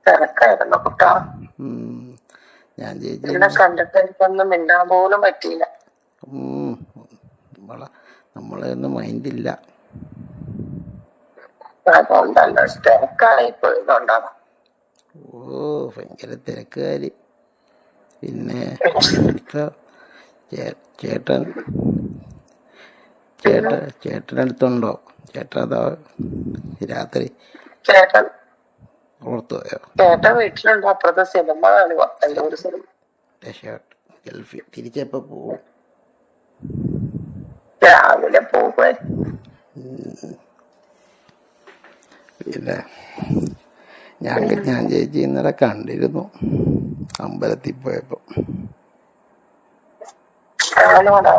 തിരക്കായിരുന്നു കുട്ടാ. ഞാൻ എന്നെ കണ്ടിട്ട് എനിക്കൊന്നും മിണ്ടാൻ പോലും പറ്റിയില്ല. നമ്മളൊന്നും മൈൻഡില്ല. അതുകൊണ്ടല്ല തിരക്കായി പോയതുകൊണ്ടാണ്. ഭയങ്കര തിരക്കുകാര്. പിന്നെ ചേട്ടൻ ചേട്ടനടുത്തുണ്ടോ? ചേട്ടൻ അതാ രാത്രി ചേട്ടൻ ഓർത്തുപോയോ? ചേട്ടൻ വീട്ടിലുണ്ട്. അപ്പുറത്തെ സിനിമ കാണുക. ഒരു സിനിമ ഗൾഫിൽ തിരിച്ചെപ്പോ പോവും? രാവിലെ പോകും. പിന്നെ ഞാൻ ചേച്ചി ഇന്നലെ കണ്ടിരുന്നു അമ്പലത്തിൽ പോയപ്പോ. ഞാനോടാ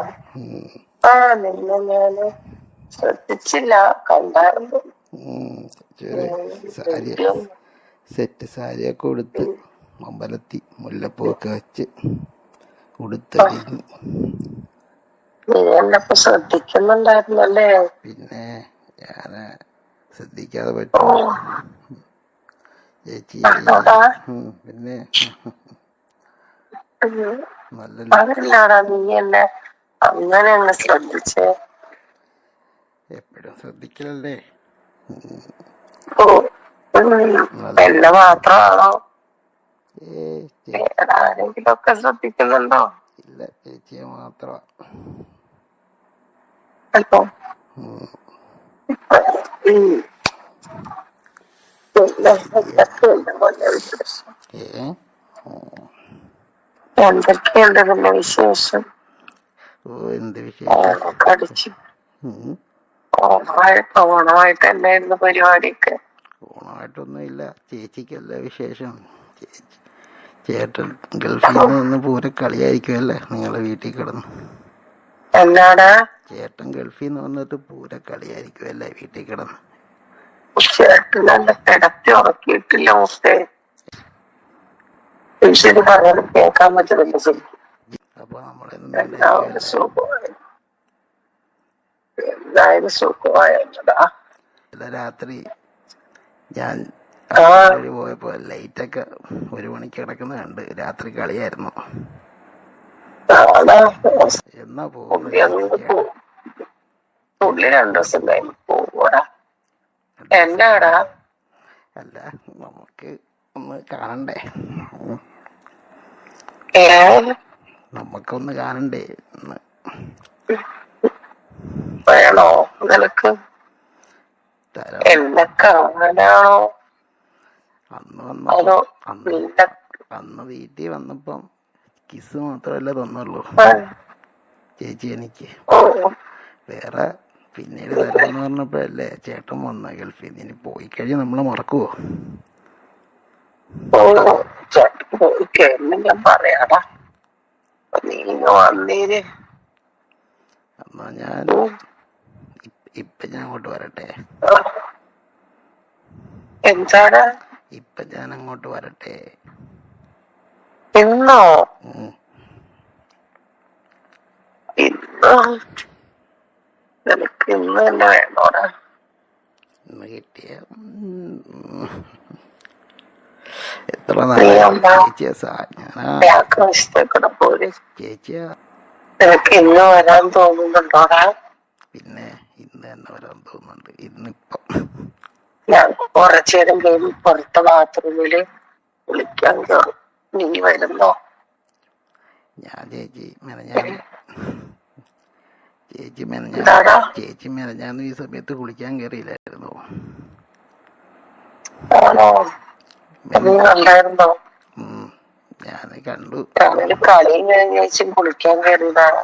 നിന്നെ ഞാന് ശ്രദ്ധിച്ചില്ല. കണ്ടായിരുന്നു. സെറ്റ് സാരിയൊക്കെ ഉടുത്ത് അമ്പലത്തിൽ മുല്ലപ്പൂവൊക്കെ വെച്ച് ഉടുത്തൊരുങ്ങി. നീ എന്നപ്പോ ശ്രദ്ധിക്കുന്നുണ്ടായിരുന്നല്ലേ? പിന്നെ ഞാന് ശ്രദ്ധിക്കാതെ പറ്റും ചേച്ചി? പിന്നെ അതല്ലാടാ നീ എന്നെ അങ്ങനെ അങ്ങ് ശ്രദ്ധിച്ചേ. എപ്പോഴും ശ്രദ്ധിക്കലല്ലേ. എന്നെ മാത്രമാണോ? ആരെങ്കിലും ഒക്കെ ശ്രദ്ധിക്കുന്നുണ്ടോ? ഇല്ല, ചേച്ചിയെ മാത്രമാ. അല്പോ എന്തൊക്കെയുണ്ട് പിന്നെ വിശേഷം? എന്ത് വിശേഷം? കടിച്ചു ഓണമായിട്ട് എന്നായിരുന്നു പരിപാടിയൊക്കെ? ഓണമായിട്ടൊന്നും ഇല്ല. ചേച്ചിക്കല്ലേ വിശേഷം? ചേട്ടൻ ഗൾഫിൽ നിന്ന് പൂരെ കളിയായിരിക്കുമല്ലേ നിങ്ങളെ വീട്ടിൽ കിടന്ന്? എന്നാടാ? ചേട്ടൻ ഗൾഫിൽ നിന്ന് വന്നിട്ട് പൂരെ കളിയായിരിക്കുമല്ലേ വീട്ടിൽ കിടന്ന്? ചേട്ടനല്ല കിടത്തി ഉറക്കിയിട്ടില്ല മുത്തേ. ശരി പറഞ്ഞാലും കേൾക്കാൻ പറ്റുന്നില്ല ശരിക്കും. അപ്പൊ നമ്മളൊന്നും എന്തായാലും സുഖമായതാ. രാത്രി ഞാൻ പോയപ്പോ ലൈറ്റൊക്കെ 1 മണിക്ക് കിടക്കുന്ന കണ്ട്. രാത്രി കളിയായിരുന്നു. എന്നാ പുള്ളി 2 ദിവസം കഴിഞ്ഞ് പോകൂടാ. എന്നാടാ? അല്ല, നമുക്ക് ഒന്ന് കാണണ്ടേ? നമുക്കൊന്ന് കാണണ്ടേ? വേണോ നിനക്ക്? എന്നെ കാണാനാണോ? അന്ന് വീട്ടിൽ വന്നപ്പം കിസ് മാത്രമല്ല തന്നുള്ളൂ ചേച്ചി എനിക്ക്. വേറെ പിന്നീട് തരാന്ന് പറഞ്ഞപ്പോഴല്ലേ ചേട്ടൻ വന്ന ഗൾഫിൽ നിന്ന്. ഇനി പോയി കഴിഞ്ഞ് നമ്മളെ മറക്കുവോ? ഞാൻ പറയാടാ, നീ വന്നീര്. എന്നാ ഞാൻ ഇപ്പൊ അങ്ങോട്ട് വരട്ടെ? എന്താണ്? ഇപ്പൊ ഞാൻ അങ്ങോട്ട് വരട്ടെ? ഇന്നോ? നിനക്ക് ഇന്ന് തന്നെ വേണോടാ? ഇന്ന് കിട്ടിയ എത്ര ചേച്ചിയാ? നിനക്ക് ഇന്ന് വരാൻ തോന്നുന്നുണ്ടോടാ? പിന്നെ ഇന്ന് തന്നെ വരാൻ തോന്നുന്നുണ്ട്. ഇന്നിപ്പം ഞാൻ കുറച്ചേരം കഴിഞ്ഞ് പുറത്തെ ബാത്റൂമില് വിളിക്കാൻ കയറും. നീ വരുന്നോ? ഞാൻ ചേച്ചി മെനഞ്ഞാന്ന് ഈ സമയത്ത് കുളിക്കാൻ കയറിയില്ലായിരുന്നു. കണ്ടായിരുന്നോ? ഞാൻ കണ്ടു. കളിയും കഴിഞ്ഞ കുളിക്കാൻ കയറിയതാണ്.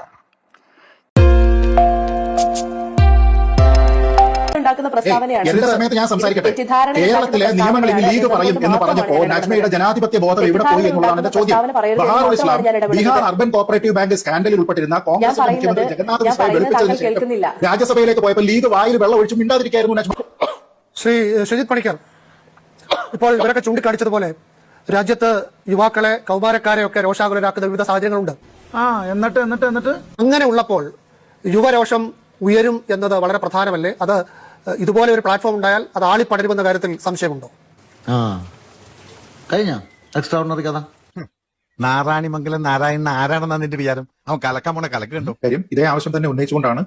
എന്റെ സമയത്ത് ഞാൻ സംസാരിക്കട്ടെ. കേരളത്തിലെ നിയമങ്ങളിൽ ലീഗ് പറയും എന്ന് പറഞ്ഞപ്പോൾ നജ്മയുടെ ജനാധിപത്യ ബോധം ഇവിടെ പോയി എന്നുള്ളതാണ് എന്റെ ചോദ്യം. Baharul Islam Bihar Urban Cooperative Bank സ്കാൻഡലിൽ ഉൾപ്പെട്ടിരുന്ന കോൺഗ്രസ് മുഖ്യമന്ത്രി ജഗന്നാഥ് മിശ്രയെ വെളുപ്പിച്ചതിന് ശേഷം രാജ്യസഭയിലേക്ക് പോയപ്പോൾ ലീഗ് വായിൽ വെള്ളം ഒഴിച്ച് മിണ്ടാതിരിക്കായിരുന്നു നജ്മ. ശ്രീ ഷജിത് പണിക്കർ, ഇപ്പോൾ ഇവരൊക്കെ ചൂണ്ടിക്കാണിച്ചതുപോലെ രാജ്യത്ത് യുവാക്കളെ കൗമാരക്കാരെ ഒക്കെ രോഷാകുലരാക്കുന്ന വിവിധ സാഹചര്യങ്ങളുണ്ട്. എന്നിട്ട് അങ്ങനെ ഉള്ളപ്പോൾ യുവരോഷം ഉയരും എന്നത് വളരെ പ്രധാനമല്ലേ? അത് ഇതുപോലെ ഒരു പ്ലാറ്റ്ഫോം ഉണ്ടായാൽ അത് ആളിപ്പടരുമെന്ന കാര്യത്തിൽ സംശയമുണ്ടോ? കഴിഞ്ഞ എക്സ്ട്രാ ഓർഡിനറി കഥ നാരായണിമംഗലം നാരായണൻ ആരാണെന്നാണ് നിന്റെ വിചാരം? അവൻ കലക്കാൻ പോണ കലക്ക് കണ്ടോ? കാര്യം ഇതേ ആവശ്യം തന്നെ ഉന്നയിച്ചുകൊണ്ടാണ്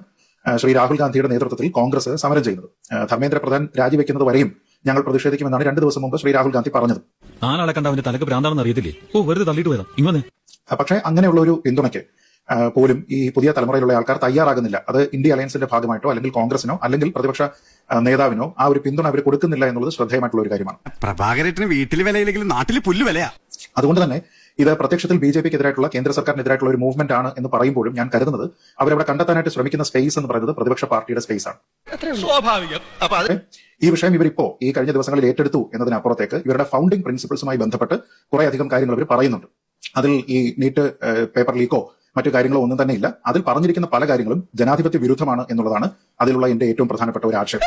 ശ്രീ രാഹുൽ ഗാന്ധിയുടെ നേതൃത്വത്തിൽ കോൺഗ്രസ് സമരം ചെയ്യുന്നത്. ധർമ്മേന്ദ്ര പ്രധാൻ രാജിവെക്കുന്നത് വരെയും ഞങ്ങൾ പ്രതിഷേധിക്കുമെന്നാണ് 2 ദിവസം മുമ്പ് ശ്രീ രാഹുൽ ഗാന്ധി പറഞ്ഞത്. ആളെ അവന്റെ തലക്ക് ഭ്രാന്താണെന്ന് അറിയത്തില്ലേ? വെറുതെ തള്ളിയിട്ട് പോയതാ ഇങ്ങനെ. പക്ഷേ അങ്ങനെയുള്ള ഒരു പിന്തുണയ്ക്ക് പോലും ഈ പുതിയ തലമുറയിലുള്ള ആൾക്കാർ തയ്യാറാകുന്നില്ല. അത് ഇന്ത്യ അലയൻസിന്റെ ഭാഗമായിട്ടോ അല്ലെങ്കിൽ കോൺഗ്രസിനോ അല്ലെങ്കിൽ പ്രതിപക്ഷ നേതാവിനോ ആ ഒരു പിന്തുണ അവർ കൊടുക്കുന്നില്ല എന്നുള്ളത് ശ്രദ്ധേയമായിട്ടുള്ള ഒരു കാര്യമാണ്. പ്രഭാകരേട്ടന് വീട്ടിൽ വിലയില്ലെങ്കിലും നാട്ടിൽ പുല്ല് വിലയാ. അതുകൊണ്ട് തന്നെ ഇത് പ്രത്യക്ഷത്തിൽ BJPക്കെതിരായിട്ടുള്ള കേന്ദ്ര സർക്കാരിനെതിരായിട്ടുള്ള ഒരു മൂവ്മെന്റ് ആണ് എന്ന് പറയുമ്പോഴും ഞാൻ കരുതുന്നത് അവരവിടെ കണ്ടെത്താനായിട്ട് ശ്രമിക്കുന്ന സ്പേസ് എന്ന് പറയുന്നത് പ്രതിപക്ഷ പാർട്ടിയുടെ സ്പേസ് ആണ്. ഈ വിഷയം ഇവരിപ്പോ ഈ കഴിഞ്ഞ ദിവസങ്ങളിൽ ഏറ്റെടുത്തു എന്നതിനപ്പുറത്തേക്ക് ഇവരുടെ ഫൗണ്ടിംഗ് പ്രിൻസിപ്പിൾസുമായി ബന്ധപ്പെട്ട് കുറെ അധികം കാര്യങ്ങൾ അവർ പറയുന്നുണ്ട്. അതിൽ ഈ നീറ്റ് പേപ്പർ ലീക്കോ മറ്റു കാര്യങ്ങളോ ഒന്നും തന്നെ ഇല്ല. അതിൽ പറഞ്ഞിരിക്കുന്ന പല കാര്യങ്ങളും ജനാധിപത്യ വിരുദ്ധമാണ് എന്നുള്ളതാണ് അതിലുള്ള എന്റെ ഏറ്റവും പ്രധാനപ്പെട്ട ഒരു ആക്ഷേപം.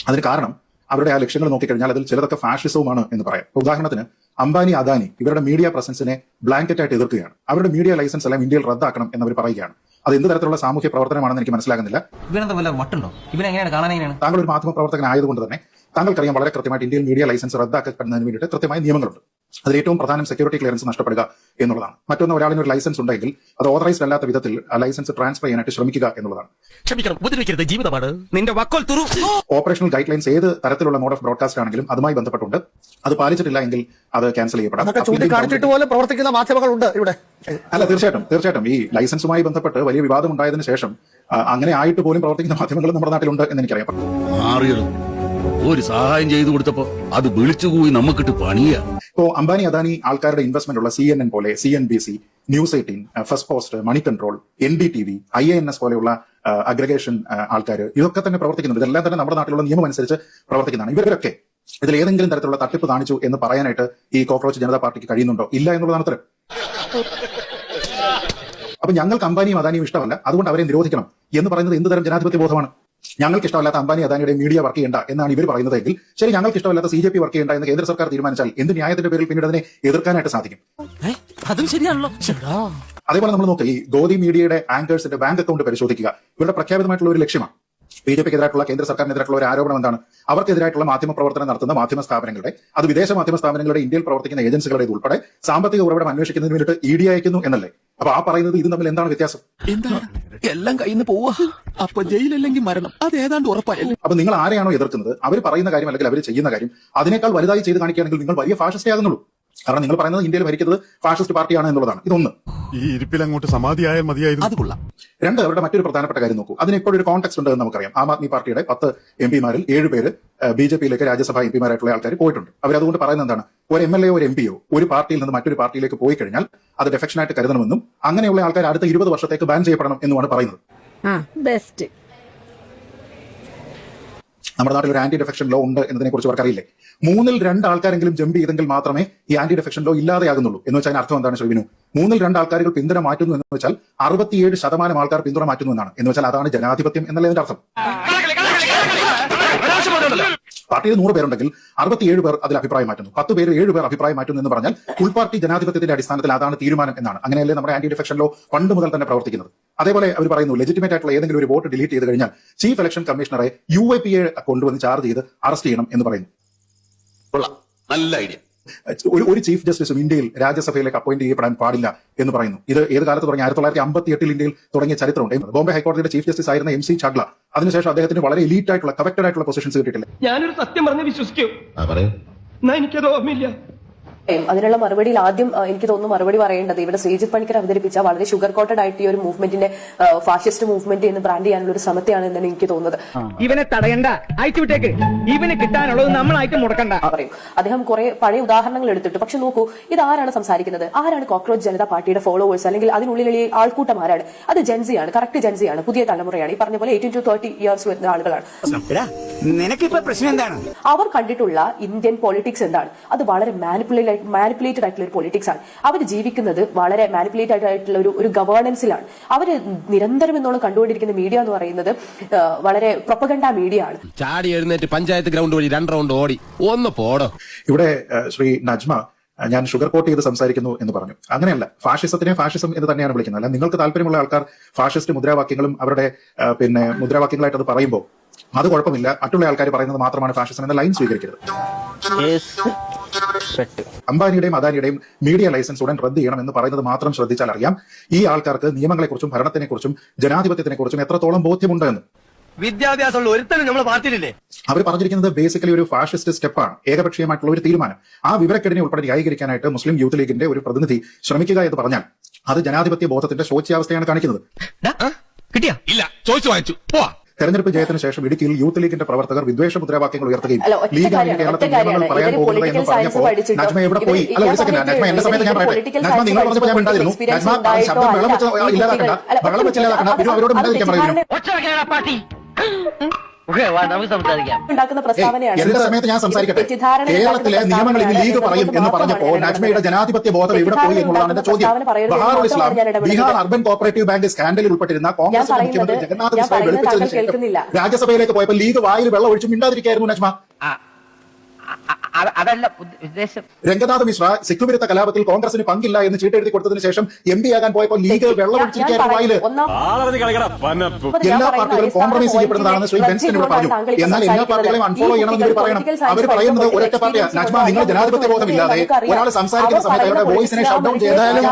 അതിന് കാരണം അവരുടെ ആ ലക്ഷ്യങ്ങൾ നോക്കിക്കഴിഞ്ഞാൽ അതിൽ ചിലതൊക്കെ ഫാഷിസവുമാണ് എന്ന് പറയാം. ഉദാഹരണത്തിന് അംബാനി അദാനി ഇവരുടെ മീഡിയ പ്രസൻസിനെ ബ്ലാങ്കറ്റ് ആയിട്ട് എതിർക്കുകയാണ്. അവരുടെ മീഡിയ ലൈസൻസ് എല്ലാം ഇന്ത്യയിൽ റദ്ദാക്കണം എന്നവർ പറയുകയാണ്. അത് എന്ത് തരത്തിലുള്ള സാമൂഹ്യ പ്രവർത്തനമാണെന്ന് എനിക്ക് മനസ്സിലാകുന്നില്ല. താങ്കൾ ഒരു മാധ്യമ പ്രവർത്തകനായതുകൊണ്ട് തന്നെ താങ്കൾക്കറിയാം വളരെ കൃത്യമായിട്ട് ഇന്ത്യയിൽ മീഡിയ ലൈസൻസ് റദ്ദാക്കപ്പെടുന്നതിന് വേണ്ടിയിട്ട് കൃത്യമായ നിയമങ്ങളുണ്ട്. അതിൽ ഏറ്റവും പ്രധാനം സെക്യൂരിറ്റി ക്ലിയറൻസ് നഷ്ടപ്പെടുക എന്നുള്ളതാണ്. മറ്റൊന്ന് ഒരാളിന് ഒരു ലൈസൻസ് ഉണ്ടെങ്കിൽ അത് ഓതറൈസ്ഡ് അല്ലാത്ത വിധത്തിൽ ആ ലൈസൻസ് ട്രാൻസ്ഫർ ചെയ്യാനായിട്ട് ശ്രമിക്കുക എന്നുള്ളതാണ്. ഓപ്പറേഷണൽ ഗൈഡ് ലൈൻസ് ഏത് തരത്തിലുള്ള മോഡ് ഓഫ് ബ്രോഡ്കാസ്റ്റ് ആണെങ്കിലും അതുമായി ബന്ധപ്പെട്ടുണ്ട്. അത് പാലിച്ചിട്ടില്ല എങ്കിൽ അത് ക്യാൻസൽ ചെയ്യപ്പെടാം. പ്രവർത്തിക്കുന്ന മാധ്യമങ്ങളുണ്ട് ഇവിടെ. അല്ല, തീർച്ചയായിട്ടും ഈ ലൈസൻസുമായി ബന്ധപ്പെട്ട് വലിയ വിവാദം ഉണ്ടായതിനു ശേഷം അങ്ങനെ ആയിട്ട് പോലും പ്രവർത്തിക്കുന്ന മാധ്യമങ്ങൾ നമ്മുടെ നാട്ടിലുണ്ട് എന്ന് എനിക്കറിയാം. ഒരു സഹായം ചെയ്തു കൊടുത്തപ്പോ അത് വിളിച്ചുകൂടി നമുക്കിട്ട് പണിയാ. ഇപ്പോ അംബാനി അദാനി ആൾക്കാരുടെ ഇൻവെസ്റ്റ്മെന്റ് ഉള്ള CNN പോലെ CNBC, News 18, first post, money control, NDTV, IANS പോലെയുള്ള അഗ്രഗേഷൻ ആൾക്കാർ ഇതൊക്കെ തന്നെ പ്രവർത്തിക്കുന്നുണ്ട്. ഇതെല്ലാം തന്നെ നമ്മുടെ നാട്ടിലുള്ള നിയമം അനുസരിച്ച് പ്രവർത്തിക്കുന്നതാണ്. ഇവരൊക്കെ ഇതിൽ ഏതെങ്കിലും തരത്തിലുള്ള തട്ടിപ്പ് കാണിച്ചു എന്ന് പറയാനായിട്ട് ഈ കോക്രോച്ച് ജനതാ പാർട്ടിക്ക് കഴിയുന്നുണ്ടോ? ഇല്ല എന്നുള്ളതാണ് ഉത്തരം. അപ്പൊ ഞങ്ങൾക്ക് അംബാനിയും അദാനിയും ഇഷ്ടമല്ല, അതുകൊണ്ട് അവരെ നിരോധിക്കണം എന്ന് പറയുന്നത് എന്ത് തരം ജനാധിപത്യ ബോധമാണ്? ഞങ്ങൾക്ക് ഇഷ്ടമല്ലാത്ത അംബാനി അദാനിയുടെ മീഡിയ വർക്ക് ചെയ്യേണ്ട എന്നാണ് ഇവർ പറയുന്നതെങ്കിൽ ശരി, ഞങ്ങൾക്ക് ഇഷ്ടമല്ലാത്ത CJP വർക്ക് ചെയ്യേണ്ട എന്ന് കേന്ദ്ര സർക്കാർ തീരുമാനിച്ചാൽ എന്ത് ന്യായത്തിന്റെ പേരിൽ പിന്നീട് അതിനെ എതിർക്കാനായിട്ട് സാധിക്കും? അതും ശരിയാണല്ലോ. അതേപോലെ നമ്മൾ നോക്കുക, ഈ ഗോദി മീഡിയയുടെ ആങ്കേഴ്സിന്റെ ബാങ്ക് അക്കൗണ്ട് പരിശോധിക്കുക. ഇവരുടെ പ്രഖ്യാപിതമായിട്ടുള്ള ഒരു ലക്ഷ്യമാണ്. BJPക്കെതിരായിട്ടുള്ള കേന്ദ്ര സർക്കാരിനെതിരായിട്ടുള്ള ഒരു ആരോപണം എന്താണ്? അവർക്കെതിരായിട്ടുള്ള മാധ്യമ പ്രവർത്തനം നടത്തുന്ന മാധ്യമ സ്ഥാപനങ്ങളുടെ, അത് വിദേശ മാധ്യമ സ്ഥാപനങ്ങളുടെ, ഇന്ത്യയിൽ പ്രവർത്തിക്കുന്ന ഏജൻസികളുടെ ഉൾപ്പെടെ സാമ്പത്തിക ഉറവിടം അന്വേഷിക്കുന്നതിന് വേണ്ടിയിട്ട് ED അയക്കുന്നു എന്നല്ലേ? അപ്പൊ ആ പറയുന്നത് ഇതും തമ്മിൽ എന്താണ് വ്യത്യാസം? എല്ലാം കയ്യിൽ നിന്ന് പോവാ. അപ്പൊ ജയിലല്ലെങ്കിൽ മരണം, അത് ഏതാണ്ട് ഉറപ്പായല്ലേ. അപ്പൊ നിങ്ങൾ ആരെയാണോ എതിർക്കുന്നത്, അവർ പറയുന്ന കാര്യം അല്ലെങ്കിൽ അവർ ചെയ്യുന്ന കാര്യം അതിനേക്കാൾ വലുതായി ചെയ്ത് കാണിക്കുകയാണെങ്കിൽ നിങ്ങൾ വലിയ ഫാഷിസ്റ്റേ ആകുന്നുള്ളൂ. കാരണം നിങ്ങൾ പറയുന്നത് ഇന്ത്യയിൽ ഭരിക്കുന്നത് ഫാഷിസ്റ്റ് പാർട്ടിയാണ് എന്നുള്ളതാണ്. ഇതൊന്ന്. ഈ ഇരിപ്പിൽ അങ്ങോട്ട് സമാധിയായാൽ മതിയായിരുന്നു. അത് കൊള്ളാം. 2, അവരുടെ മറ്റൊരു പ്രധാനപ്പെട്ട കാര്യം നോക്കൂ. അതിന് ഇപ്പോഴൊരു കോൺടെക്സ്റ്റ് ഉണ്ട് എന്ന് നമുക്കറിയാം. ആം ആദ്മി പാർട്ടിയുടെ 10 MPമാരിൽ 7 പേര് BJPയിലേക്ക് രാജ്യസഭാ MPമാരായിട്ടുള്ള ആൾക്കാർ പോയിട്ടുണ്ട്. അവരതുകൊണ്ട് പറയുന്നത് എന്താണ്? ഒരു MLA ഒരു MPയോ ഒരു പാർട്ടിയിൽ നിന്ന് മറ്റൊരു പാർട്ടിയിലേക്ക് പോയി കഴിഞ്ഞാൽ അത് ഡെഫെക്ഷനായിട്ട് കരുതണമെന്നും അങ്ങനെയുള്ള ആൾക്കാർ അടുത്ത 20 വർഷത്തേക്ക് ബാൻ ചെയ്യപ്പെടണം എന്നുമാണ് പറയുന്നത്. നമ്മുടെ നാട്ടിൽ ഒരു ആന്റി ഡെഫെക്ഷൻ ലോ ഉണ്ട് എന്നതിനെ കുറിച്ച് അവർക്ക് അറിയില്ലേ? 3ൽ 2 ആൾക്കാരെങ്കിലും ജമ്പ് ചെയ്തെങ്കിൽ മാത്രമേ ഈ ആന്റി ഡെഫെക്ഷൻ ലോ ഇല്ലാതെയാകുന്നുള്ളൂ. എന്ന് വെച്ചാൽ അർത്ഥം എന്താണ് ശ്രീവിനു? 3ൽ 2 ആൾക്കാരുകൾ പിന്തുണ മാറ്റുന്നു എന്ന് വെച്ചാൽ 67% ആൾക്കാർ പിന്തുണ മാറ്റുന്നു എന്നാണ്. എന്ന് വെച്ചാൽ അതാണ് ജനാധിപത്യം എന്നല്ലേ അതിന്റെ അർത്ഥം? പാർട്ടിയിൽ 100 പേരുണ്ടെങ്കിൽ 67 പേർ അതിൽ അഭിപ്രായം മാറ്റുന്നു, 10 പേര് 7 പേർ അഭിപ്രായം മാറ്റുന്നു എന്ന് പറഞ്ഞാൽ ഉൾപാർട്ടി ജനാധിപത്യത്തിന്റെ അടിസ്ഥാനത്തിൽ അതാണ് തീരുമാനം എന്നാണ്. അങ്ങനെയല്ലേ നമ്മുടെ ആന്റി ഡിഫെക്ഷൻ ലോ പണ്ട് മുതൽ തന്നെ പ്രവർത്തിക്കുന്നത്. അതേപോലെ അവർ പറയുന്നു, ലെജിറ്റിമേറ്റ് ആയിട്ടുള്ള ഏതെങ്കിലും ഒരു വോട്ട് ഡിലീറ്റ് ചെയ്ത് കഴിഞ്ഞാൽ ചീഫ് ഇലക്ഷൻ കമ്മീഷണറെ UAPA കൊണ്ടുവന്ന് ചാർജ് ചെയ്ത് അറസ്റ്റ് ചെയ്യണം എന്ന് പറയുന്നു. നല്ല ഐഡിയ. ഒരു ചീഫ് ജസ്റ്റിസും ഇന്ത്യയിൽ രാജ്യസഭയിലേക്ക് അപ്പോയിന്റ് ചെയ്യപ്പെടാൻ പാടില്ല എന്ന് പറയുന്നു. ഇത് ഏത് കാലത്ത് തുടങ്ങി? 1958 ഇന്ത്യയിൽ തുടങ്ങിയ ചരിത്രമുണ്ട്. ബോംബെ ഹൈക്കോടതിയുടെ ചീഫ് ജസ്റ്റിസ് ആയിരുന്ന MC ചാഗ്ല, അതിനുശേഷം അദ്ദേഹത്തിന് വളരെ എലീറ്റ് ആയിട്ടുള്ള കവക്റ്റഡ് ആയിട്ടുള്ള പൊസിഷൻസ് കിട്ടിയിട്ടില്ല. ഞാനൊരു സത്യം പറഞ്ഞ് വിശ്വസിക്കൂ, എനിക്കത് ഓർമ്മയില്ല. അതിനുള്ള മറുപടിയിൽ ആദ്യം എനിക്ക് തോന്നുന്നു മറുപടി പറയേണ്ടത് ഇവിടെ ശ്രീജിത്ത് പണിക്കർ അവതരിപ്പിച്ച വളരെ ഷുഗർ കോട്ടഡ് ആയിട്ട് ഈ ഒരു മൂവ്മെന്റിന്റെ ഫാഷിസ്റ്റ് മൂവ്മെന്റ് എന്ന് ബ്രാൻഡ് ചെയ്യാനുള്ള ഒരു ശ്രമത്തെയാണ് എന്നാണ് എനിക്ക് തോന്നുന്നത്. ഇവനെ തടയണ്ട, അയച്ചുവിട്ടേക്ക്. ഇവന് കിട്ടാനുള്ളത് നമ്മളായിട്ട് മുടക്കണ്ട പറയും. അദ്ദേഹം കുറെ പഴയ ഉദാഹരണങ്ങൾ എടുത്തിട്ട്, പക്ഷെ നോക്കൂ, ഇത് ആരാണ് സംസാരിക്കുന്നത്? ആരാണ് കോക്രോച്ച് ജനതാ പാർട്ടിയുടെ ഫോളോവേഴ്സ് അല്ലെങ്കിൽ അതിനുള്ളിലെ ആൾക്കൂട്ടം ആരാണ്? അത് ജെൻസിയാണ്, കറക്റ്റ് ജെൻസിയാണ്, പുതിയ തലമുറയാണ്. ഈ പറഞ്ഞ പോലെ 18 to 30 ഇയേഴ്സ് വരുന്ന ആളുകളാണ്. നിനക്കിപ്പോ പ്രശ്നം എന്താണ്? അവർ കണ്ടിട്ടുള്ള ഇന്ത്യൻ പൊളിറ്റിക്സ് എന്താണ്? അത് വളരെ മാനിപ്പുലേറ്റഡ് ആയിട്ടുള്ള ഒരു പൊളിറ്റിക്സ് ആണ്. അവർ ജീവിക്കുന്നത് വളരെ മാനിപ്പുലേറ്റഡ് ആയിട്ടുള്ള ഒരു ഗവേണൻസിലാണ്. അവർ നിരന്തരം എന്നോളം കണ്ടുകൊണ്ടിരിക്കുന്ന മീഡിയ എന്ന് പറയുന്നത് വളരെ പ്രൊപ്പഗണ്ട മീഡിയ ആണ്. ചാടി എഴുന്നേറ്റ് പഞ്ചായത്ത് ഗ്രൗണ്ട് വഴി 2 റൗണ്ട് ഓടി ഒന്ന് പോടോ. ഇവിടെ ശ്രീ നജ്മ ഞാൻ ഷുഗർ കോട്ട് ചെയ്ത് സംസാരിക്കുന്നു എന്ന് പറഞ്ഞു. അങ്ങനെയല്ല, ഫാഷിസത്തിനെ ഫാഷിസം എന്ന് തന്നെയാണ് വിളിക്കുന്നത്. അല്ല, നിങ്ങൾക്ക് താല്പര്യമുള്ള ആൾക്കാർ ഫാഷിസ്റ്റ് മുദ്രാവാക്യങ്ങളും അവരുടെ മുദ്രാവാക്യങ്ങളായിട്ട് അത് പറയുമ്പോൾ അത് കുഴപ്പമില്ല, മറ്റുള്ള ആൾക്കാർ പറയുന്നത് മാത്രമാണ് ഫാഷിസം എന്ന ലൈൻ സ്വീകരിക്കരുത്. അംബാനിയുടെയും അദാനിയുടെയും മീഡിയ ലൈസൻസ് ഉടൻ റദ്ദ് ചെയ്യണം എന്ന് പറയുന്നത് മാത്രം ശ്രദ്ധിച്ചാൽ അറിയാം ഈ ആൾക്കാർക്ക് നിയമങ്ങളെക്കുറിച്ചും ഭരണത്തിനെക്കുറിച്ചും ജനാധിപത്യത്തിനെക്കുറിച്ചും എത്രത്തോളം ബോധ്യമുണ്ട് എന്ന്. വിദ്യാഭ്യാസമുള്ള ഒരുത്തനും നമ്മൾ പാർട്ടിയിലില്ലേ? അവർ പറഞ്ഞിരിക്കുന്നത് ബേസിക്കലി ഒരു ഫാഷിസ്റ്റ് സ്റ്റെപ്പാണ്, ഏകപക്ഷീയമായിട്ടുള്ള ഒരു തീരുമാനം. ആ വിവരക്കെടിനെ ഉൾപ്പെടെ ന്യായീകരിക്കാനായിട്ട് മുസ്ലിം യൂത്ത് ലീഗിന്റെ ഒരു പ്രതിനിധി ശ്രമിക്കുക എന്ന് പറഞ്ഞാൽ അത് ജനാധിപത്യ ബോധത്തിന്റെ ശോച്യാവസ്ഥയാണ് കാണിക്കുന്നത്. കിട്ടിയാ? ഇല്ല, ചോദിച്ചു വാങ്ങിച്ചു. പോവാ. തെരഞ്ഞെടുപ്പ് ജയത്തിന് ശേഷം ഇടുക്കിയിൽ യൂത്ത് ലീഗിന്റെ പ്രവർത്തകർ വിദ്വേഷ മുദ്രാവാക്യങ്ങൾ ഉയർത്തുകയും ലീഗ് കേരളത്തിൽ നിയമങ്ങൾ പറയാൻ പോകുന്നത് എന്ന് പറഞ്ഞപ്പോൾ നജ്മ എവിടെ പോയി? അല്ല, ഒരു സെക്കൻഡ്, നജ്മ എന്റെ സമയത്ത് ഞാൻ പറയട്ടെ. നജ്മ നിങ്ങൾ പറഞ്ഞപ്പോൾ ഞാൻ മിണ്ടായിരുന്നു. നജ്മ ശബ്ദം വെള്ളം വെച്ച് ഇല്ലാതാക്കണ്ട, വെള്ളം വെച്ച് ഇല്ലാതാക്കണ്ട. ഇവരും അവരോട് മിണ്ടാതിരിക്കാൻ പറയുന്നു. എന്റെ സമയത്ത് ഞാൻ സംസാരിക്കട്ടെ. കേരളത്തിലെ നിയമങ്ങൾ ഇനി ലീഗ് പറയും എന്ന് പറഞ്ഞപ്പോൾ നജ്മയുടെ ജനാധിപത്യ ബോധം ഇവിടെ പോയി എന്നുള്ളതാണ് എന്റെ ചോദ്യം. Baharul Islam Bihar Urban Cooperative Bank സ്കാൻഡലിൽ ഉൾപ്പെട്ടിരുന്ന കോൺഗ്രസ് മുഖ്യമന്ത്രി ജഗന്നാഥ് മിശ്രയെ വെളുപ്പിച്ചതിന് ശേഷം രാജ്യസഭയിലേക്ക് പോയപ്പോൾ ലീഗ് വായിൽ വെള്ളം ഒഴിച്ച് മിണ്ടാതിരിക്കായിരുന്നു നജ്മ. അതല്ല ഉദ്ദേശം. രംഗനാഥ് മിശ്ര സിഖ് വിരുദ്ധ കലാപത്തിൽ കോൺഗ്രസിന് പങ്കില്ല എന്ന് ചീട്ടെഴുതി കൊടുത്തതിന് ശേഷം MP ആകാൻ പോയപ്പോൾ ലീഗ് വെള്ളം ഒഴിച്ചിരിക്കായിരുന്നു വായില്. എല്ലാ പാർട്ടികളും കോംപ്രമൈസ് ചെയ്യപ്പെടുന്നതാണെന്ന് ശ്രീ ബെൻസ്റ്റൺ ഇവിടെ പറഞ്ഞു. എന്നാൽ എല്ലാ പാർട്ടികളെയും അൺഫോളോ ചെയ്യണമെന്ന് ഇവർ പറയണം. അവർ പറയുന്നത് ഒരൊറ്റ പാർട്ടിയാണ്. നജ്മ, നിങ്ങൾ ജനാധിപത്യ ബോധമില്ലാതെ ഒരാൾ സംസാരിക്കുന്ന സമയത്ത് അവരുടെ വോയിസിനെ ഷട്ട് ഡൗൺ ചെയ്താലും